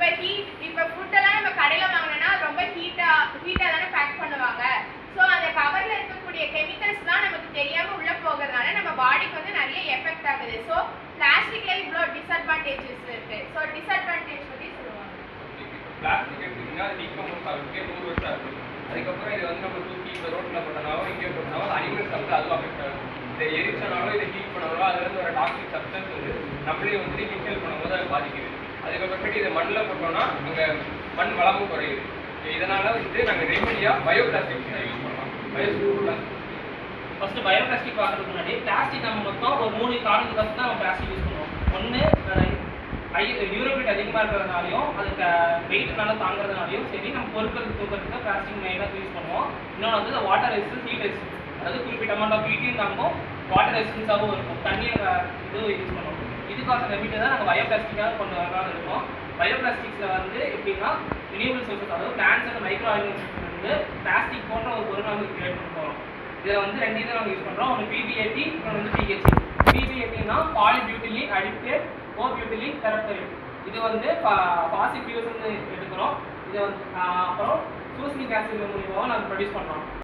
இப்போ ஃபுட்டெல்லாம் நம்ம கடையில் வாங்கினோன்னா ரொம்ப ஹீட்டாக தானே பேக் பண்ணுவாங்க. ஸோ அந்த கவரில் இருக்கக்கூடிய கெமிக்கல்ஸ்லாம் நமக்கு தெரியாமல் உள்ளே போகிறதுனால நம்ம பாடிக்கு வந்து நிறைய எஃபெக்ட் ஆகுது. ஸோ பிளாஸ்டிக்கில் இவ்வளோ டிஸ்அட்வான்டேஜஸ் இருக்குது. ஸோ டிஸ்அட்வான்டேஜ் பற்றி சொல்லுவாங்க. பிளாஸ்டிக் எடுத்துக்கிட்டிங்கன்னா அது டீகம்போஸ் ஆகிறதுக்கே 100 வருஷம் ஆகுது. அதுக்கப்புறம் இதை வந்து நம்ம தூக்கி இப்போ ரோட்டில் போட்டனாலும் எங்கேயோ போட்டனாலும் அனிமல்ஸ் சாப்பிட்டு அதுவும் அஃபெக்ட் ஆகும். இதை எரிச்சனாலும் இதை ஹீட் பண்ணாலும் அதுலேருந்து ஒரு டாக்ஸிக் சப்ஸ்டன்ஸ் வந்து நம்மளே வந்து இன்ஹேல் பண்ணும்போது அது பாதிக்குது. அதுக்கப்புறமேட்டு இதை மண்ணில் போட்டோம்னா அங்கே மண் வளமும் குறையுது. இதனால் வந்து நாங்கள் ரெமடியாக பயோபிளாஸ்டிக் யூஸ் பண்ணலாம். ஃபஸ்ட்டு பயோபிளாஸ்டிக் பார்க்கறதுக்கு முன்னாடி பிளாஸ்டிக் நம்ம மொத்தம் ஒரு 3 காரணத்துக்காக தான் நம்ம பிளாஸ்டிக் யூஸ் பண்ணுவோம். ஒன்று யூரோபிட் அதிகமாக இருக்கிறதுனாலையும் அதுக்கு வெயிட்னால தாங்கிறதுனாலையும் சரி, நம்ம பொருட்கள் தூக்கிறதுக்கு பிளாஸ்டிக் மெயினாக யூஸ் பண்ணுவோம். இன்னொன்று வந்து வாட்டர் ரெசிஸ்டன்ஸ், ஹீட் ரெசிஸ்டன்ஸ், அதாவது குறிப்பிட்ட அமௌண்ட் ஆஃப் ஹீட்டையும் தாங்கும், வாட்டர் ரெசிஸ்டன்ஸாகவும் இருக்கும், தண்ணியை இது யூஸ் பண்ணுவோம். இதுக்காக ரெமிட்டு தான் நாங்கள் பயோபிளாஸ்டிக்காக கொண்டு வரலாம்னு இருக்கோம். பயோபிளாஸ்டிக்ஸில் வந்து எப்படின்னா ரினியூவபிள் சோர்சஸ், அதாவது பிளான்ஸ் அண்ட் மைக்ரோ ஆர்கானிசம்ஸ் வந்து பிளாஸ்டிக் போன்ற ஒரு பொருள் நம்ம கிரியேட் பண்ண போகிறோம். இதில் வந்து 2 இதை நாங்கள் யூஸ் பண்ணுறோம். ஒன்று PBAT, இன்னொன்று வந்து PHA. PBATனா பாலிபியூட்டிலீன் அடிக்டேட் கோபியூட்டிலீன் தெரப்தரின். இது வந்து பாசிட்டிவ்ஸ் வந்து எடுக்கிறோம். இதை வந்து அப்புறம் சூசனிக் ஆசிட் மூலியமாக நாங்கள் ப்ரொடியூஸ் பண்ணுறோம்.